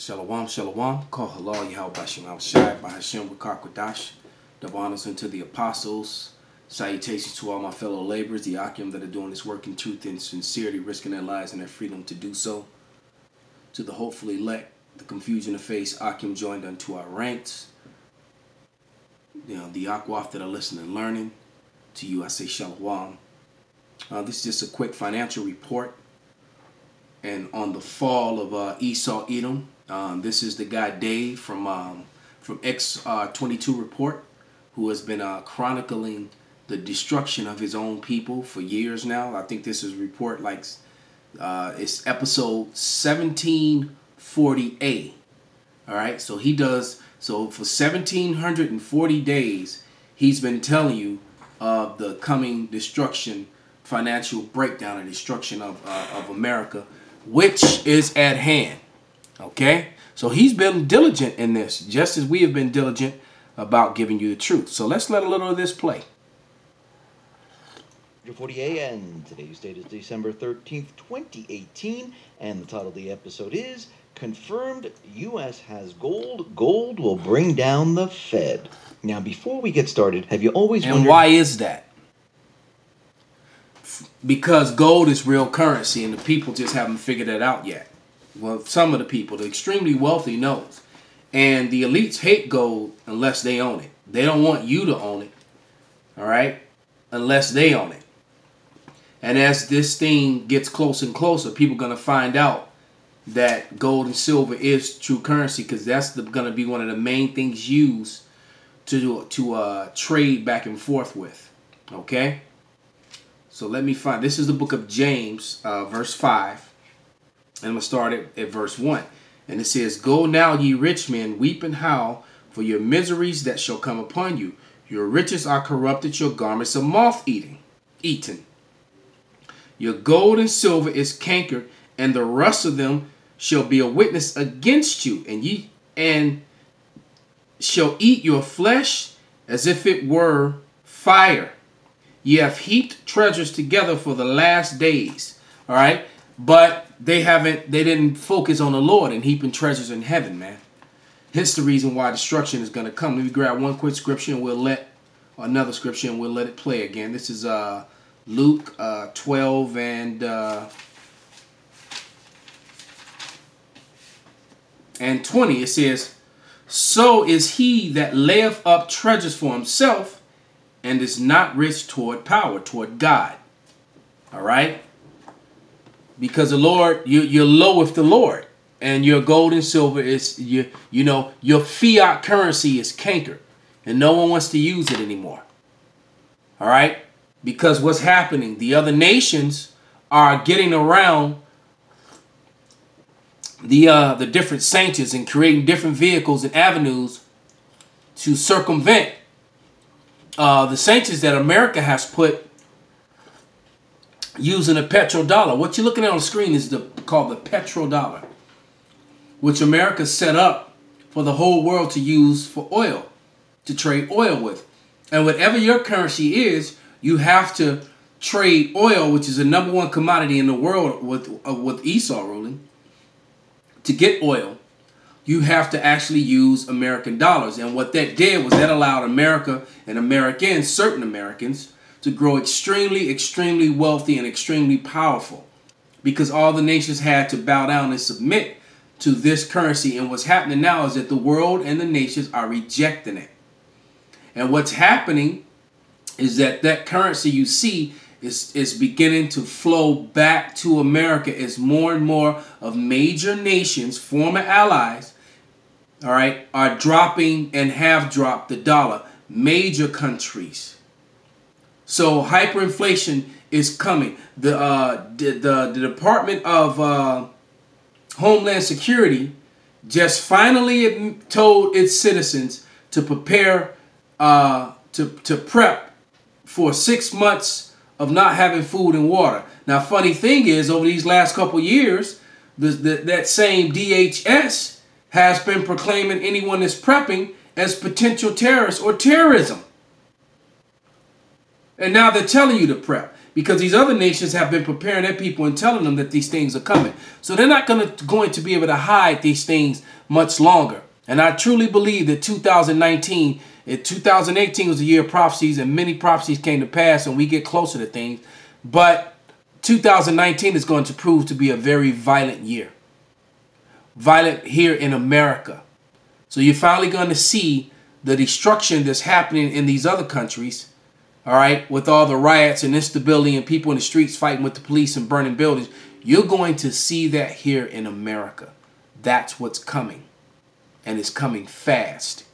Shalom, shalom. Call halal Yahweh Bashim al-Shai by Hashem Wakakwadash. Double honors unto the apostles. Salutations to all my fellow laborers, the Akim that are doing this work in truth and sincerity, risking their lives and their freedom to do so. To the hopefully elect, the confusion of face, Akim joined unto our ranks. The Akwaf that are listening and learning. To you I say shalom. This is just a quick financial report. And on the fall of Esau Edom, this is the guy Dave from X22 Report, who has been chronicling the destruction of his own people for years now. I think this is a report like it's episode 1740A. All right, so he does so for 1740 days. He's been telling you of the coming destruction, financial breakdown, and destruction of America, which is at hand. Okay, so he's been diligent in this, just as we have been diligent about giving you the truth. So let's let a little of this play. 40A, and today's date is December 13th, 2018, and the title of the episode is Confirmed U.S. Has Gold. Gold will bring down the Fed. Now, before we get started, have you always wondered... And why is that? Because gold is real currency, and the people just haven't figured that out yet. Well, some of the people, the extremely wealthy, knows. And the elites hate gold unless they own it. They don't want you to own it, all right, unless they own it. And as this thing gets closer and closer, people are going to find out that gold and silver is true currency, because that's going to be one of the main things used to trade back and forth with, okay? So let me find, this is the book of James, verse 5. And I'm going to start at verse 1. And it says, Go now, ye rich men, weep and howl for your miseries that shall come upon you. Your riches are corrupted, your garments are moth-eaten. Your gold and silver is cankered, and the rust of them shall be a witness against you. And shall eat your flesh as if it were fire. Ye have heaped treasures together for the last days. All right. But they didn't focus on the Lord and heaping treasures in heaven, man. It's the reason why destruction is going to come. Let me grab one quick scripture and we'll let another scripture and we'll let it play again. This is Luke 12 and 20. It says, So is he that layeth up treasures for himself and is not rich toward power, toward God. All right. Because the Lord, you're low with the Lord, and your gold and silver is, your fiat currency is cankered, and no one wants to use it anymore. All right? Because what's happening, the other nations are getting around the different sanctions and creating different vehicles and avenues to circumvent the sanctions that America has put using a petrodollar. What you're looking at on the screen is called the petrodollar, which America set up for the whole world to use for oil, to trade oil with. And whatever your currency is, you have to trade oil, which is the #1 commodity in the world with Esau ruling. To get oil, you have to actually use American dollars. And what that did was that allowed America and Americans, certain Americans, to grow extremely, extremely wealthy and extremely powerful, because all the nations had to bow down and submit to this currency. And what's happening now is that the world and the nations are rejecting it. And what's happening is that that currency you see is beginning to flow back to America as more and more of major nations, former allies, all right, are dropping and have dropped the dollar. Major countries. So hyperinflation is coming. The Department of Homeland Security just finally told its citizens to prepare to prep for 6 months of not having food and water. Now, funny thing is, over these last couple years, that same DHS has been proclaiming anyone that's prepping as potential terrorists or terrorism. And now they're telling you to prep. because these other nations have been preparing their people and telling them that these things are coming. So they're not going to be able to hide these things much longer. And I truly believe that 2018 was the year of prophecies, and many prophecies came to pass, and we get closer to things. But 2019 is going to prove to be a very violent year. Violent here in America. So you're finally going to see the destruction that's happening in these other countries, all right, with all the riots and instability and people in the streets fighting with the police and burning buildings. You're going to see that here in America. That's what's coming. And it's coming fast.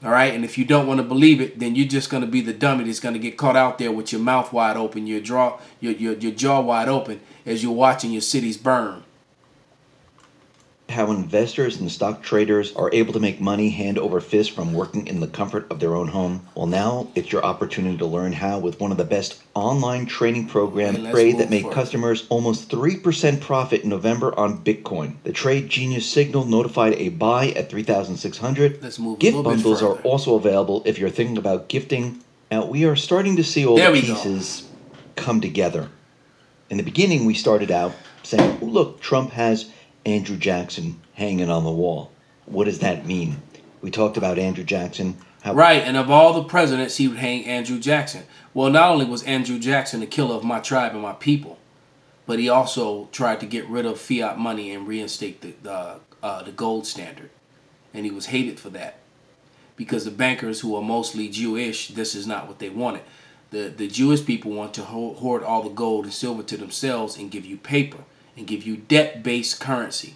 All right, and if you don't want to believe it, then you're just going to be the dummy that's going to get caught out there with your mouth wide open, your jaw wide open as you're watching your cities burn. How investors and stock traders are able to make money hand over fist from working in the comfort of their own home. Well, now it's your opportunity to learn how with one of the best online trading programs trade that made customers almost 3% profit in November on Bitcoin. The Trade Genius Signal notified a buy at 3,600. Gift bundles are also available if you're thinking about gifting. Now, we are starting to see all the pieces come together. In the beginning, we started out saying, oh, look, Trump has Andrew Jackson hanging on the wall. What does that mean? We talked about Andrew Jackson. Right, and of all the presidents, he would hang Andrew Jackson. Well, not only was Andrew Jackson the killer of my tribe and my people, but he also tried to get rid of fiat money and reinstate the gold standard. And he was hated for that. Because the bankers, who are mostly Jewish, this is not what they wanted. The Jewish people want to hoard all the gold and silver to themselves and give you paper. And give you debt-based currency.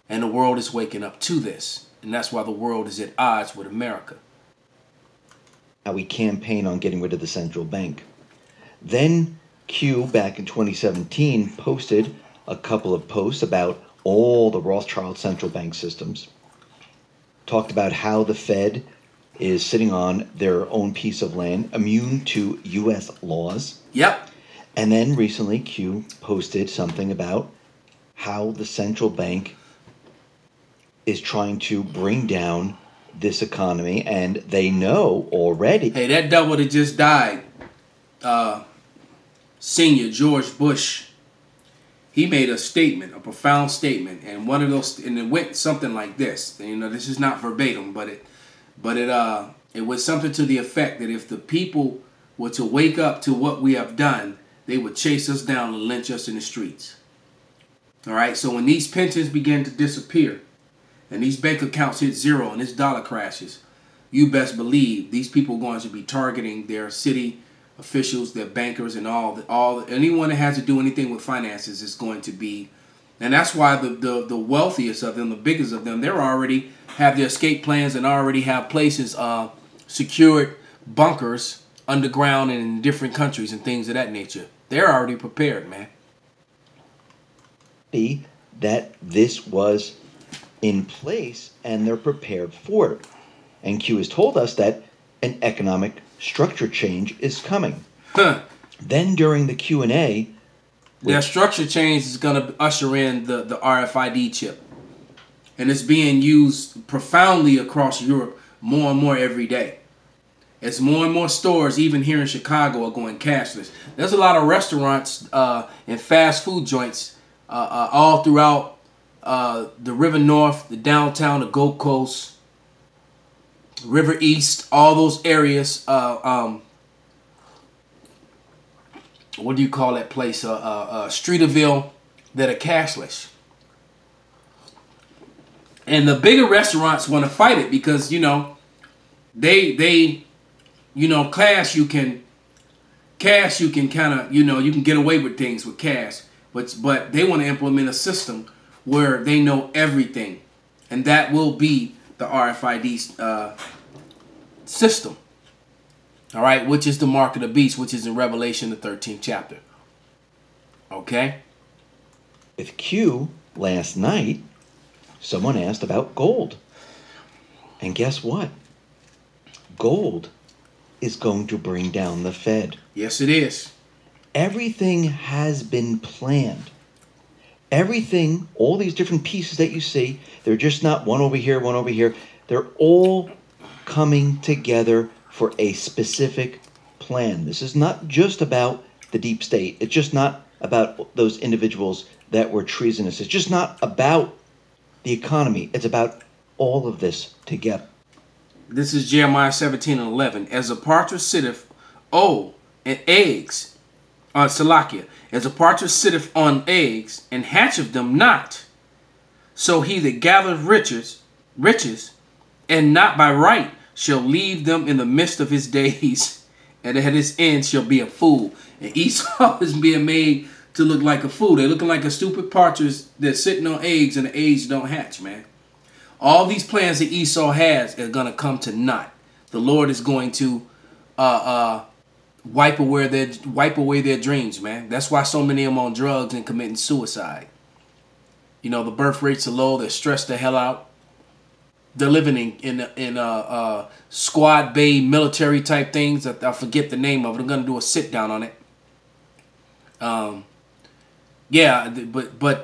And the world is waking up to this. And that's why the world is at odds with America. How we campaign on getting rid of the central bank. Then Q, back in 2017, posted a couple of posts about all the Rothschild central bank systems. Talked about how the Fed is sitting on their own piece of land, immune to U.S. laws. Yep. And then recently, Q posted something about how the central bank is trying to bring down this economy, and they know already. Hey, that devil that just died, Senior George Bush, he made a statement, a profound statement, and one of those, and it went something like this. You know, this is not verbatim, but it was something to the effect that if the people were to wake up to what we have done, they would chase us down and lynch us in the streets. All right, so when these pensions begin to disappear and these bank accounts hit zero and this dollar crashes, you best believe these people are going to be targeting their city officials, their bankers, and anyone that has to do anything with finances is going to be. And that's why the wealthiest of them, the biggest of them, they already have their escape plans and already have places, secured bunkers underground and in different countries and things of that nature. They're already prepared, man. That this was in place and they're prepared for it. And Q has told us that an economic structure change is coming. Then during the Q&A, that structure change is going to usher in the RFID chip. And it's being used profoundly across Europe more and more every day. As more and more stores, even here in Chicago, are going cashless. There's a lot of restaurants and fast food joints all throughout the River North, the downtown, the Gold Coast, River East, all those areas. What do you call that place? Streeterville, that are cashless. And the bigger restaurants want to fight it because, you know, they cash you can kind of, you can get away with things with cash, but they want to implement a system where they know everything, and that will be the RFID system. All right, which is the mark of the beast, which is in Revelation, the 13th chapter. Okay. With Q last night, someone asked about gold, and guess what? Gold is going to bring down the Fed. Yes, it is. Everything has been planned. Everything, all these different pieces that you see, they're just not one over here, one over here. They're all coming together for a specific plan. This is not just about the deep state. It's just not about those individuals that were treasonous. It's just not about the economy. It's about all of this together. This is Jeremiah 17:11. As a partridge sitteth, and eggs, Salakia, as a partridge sitteth on eggs, and hatcheth them not, so he that gathereth riches, and not by right, shall leave them in the midst of his days, and at his end shall be a fool. And Esau is being made to look like a fool. They're looking like a stupid partridge that's sitting on eggs, and the eggs don't hatch, man. All these plans that Esau has are going to come to naught. The Lord is going to wipe away their dreams, man. That's why so many of them on drugs and committing suicide. You know, the birth rates are low. They're stressed the hell out. They're living in squad bay military type things. I forget the name of it. I'm going to do a sit down on it. But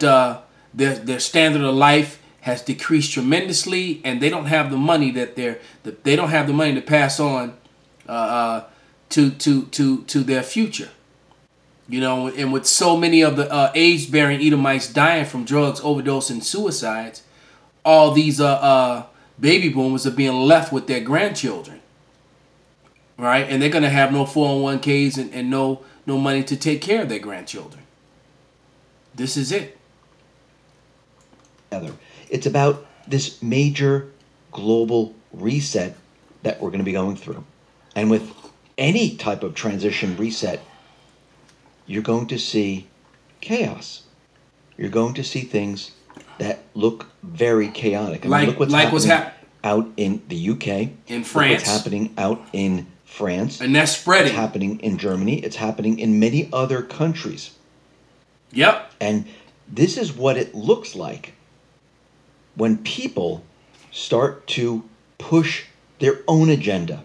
their standard of life has decreased tremendously, and they don't have the money they don't have the money to pass on to their future. You know, and with so many of the age-bearing Edomites dying from drugs, overdose, and suicides, all these baby boomers are being left with their grandchildren, right? And they're gonna have no 401ks and no money to take care of their grandchildren. This is it. It's about this major global reset that we're going to be going through. And with any type of transition reset, you're going to see chaos. You're going to see things that look very chaotic. I mean, look what's happening out in the UK. In France. Look what's happening out in France. And that's spreading. It's happening in Germany. It's happening in many other countries. Yep. And this is what it looks like when people start to push their own agenda.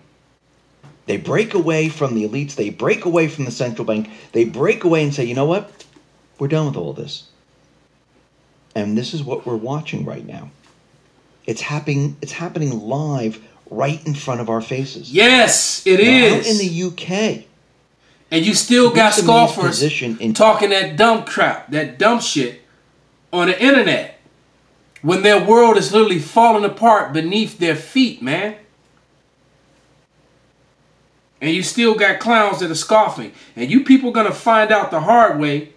They break away from the elites. They break away from the central bank. They break away and say, you know what? We're done with all this. And this is what we're watching right now. It's happening live right in front of our faces. Yes, it is. Out in the UK. And you still got scoffers talking that dumb crap, that dumb shit on the internet, when their world is literally falling apart beneath their feet, man. And you still got clowns that are scoffing. And you people are going to find out the hard way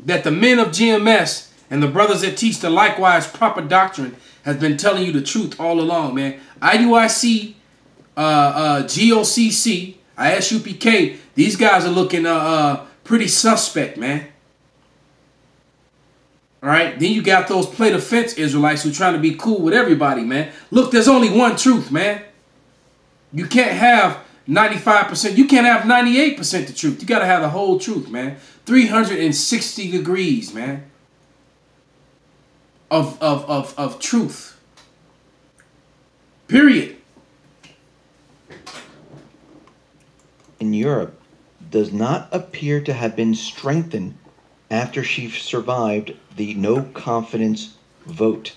that the men of GMS and the brothers that teach the likewise proper doctrine has been telling you the truth all along, man. IUIC, GOCC, ISUPK, these guys are looking pretty suspect, man. All right, then you got those play the fence Israelites who trying to be cool with everybody, man. Look, there's only one truth, man. You can't have 95%. You can't have 98% the truth. You got to have the whole truth, man. 360 degrees, man, of truth. Period. In Europe does not appear to have been strengthened after she survived the no confidence vote.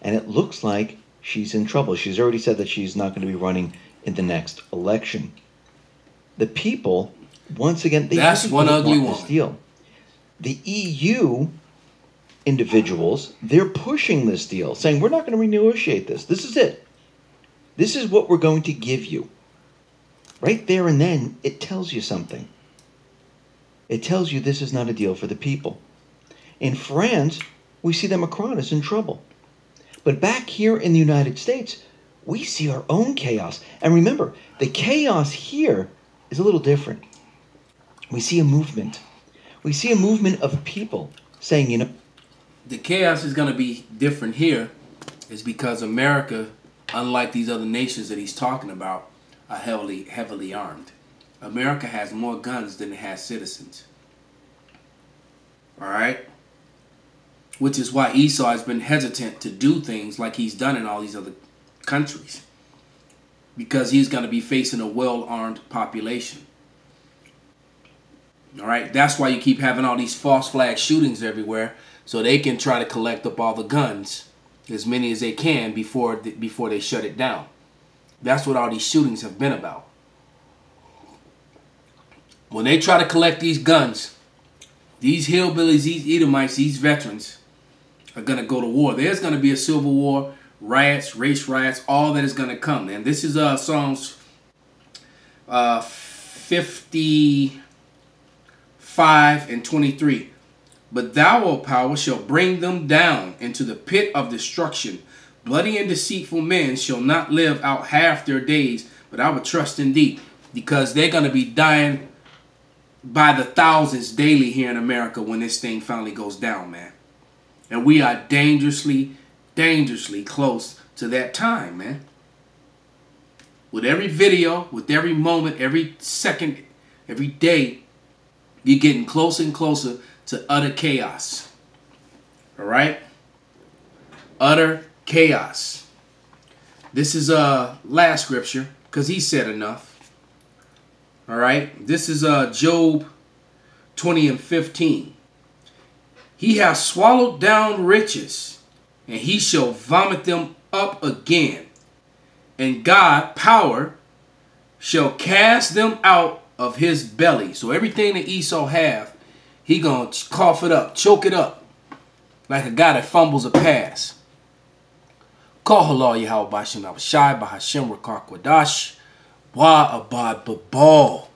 And it looks like she's in trouble. She's already said that she's not going to be running in the next election. The people, once again, that's one ugly one. This deal. The EU individuals, they're pushing this deal, saying we're not going to renegotiate this. This is it. This is what we're going to give you. Right there and then, it tells you something. It tells you this is not a deal for the people. In France, we see that Macron is in trouble. But back here in the United States, we see our own chaos. And remember, the chaos here is a little different. We see a movement. We see a movement of people saying, you know... The chaos is going to be different here is because America, unlike these other nations that he's talking about, are heavily armed. America has more guns than it has citizens. All right? Which is why Esau has been hesitant to do things like he's done in all these other countries. Because he's going to be facing a well-armed population. All right? That's why you keep having all these false flag shootings everywhere, so they can try to collect up all the guns, as many as they can, before they shut it down. That's what all these shootings have been about. when they try to collect these guns, these hillbillies, these Edomites, these veterans are going to go to war. There's going to be a civil war, riots, race riots, all that is going to come. And this is Psalms 55 and 23. But thou, O power, shall bring them down into the pit of destruction. Bloody and deceitful men shall not live out half their days, but I will trust in thee. Because they're going to be dying by the thousands daily here in America when this thing finally goes down, man. And we are dangerously, dangerously close to that time, man. With every video, with every moment, every second, every day, you're getting closer and closer to utter chaos. All right? Utter chaos. This is last scripture, because he said enough. All right? This is Job 20 and 15. He has swallowed down riches, and he shall vomit them up again. And God, power, shall cast them out of his belly. So everything that Esau have, he gonna cough it up, choke it up, like a guy that fumbles a pass. Call halal Yahweh Bashim Abashai Bahashim Rakar Kwadash Wa Abad Babal.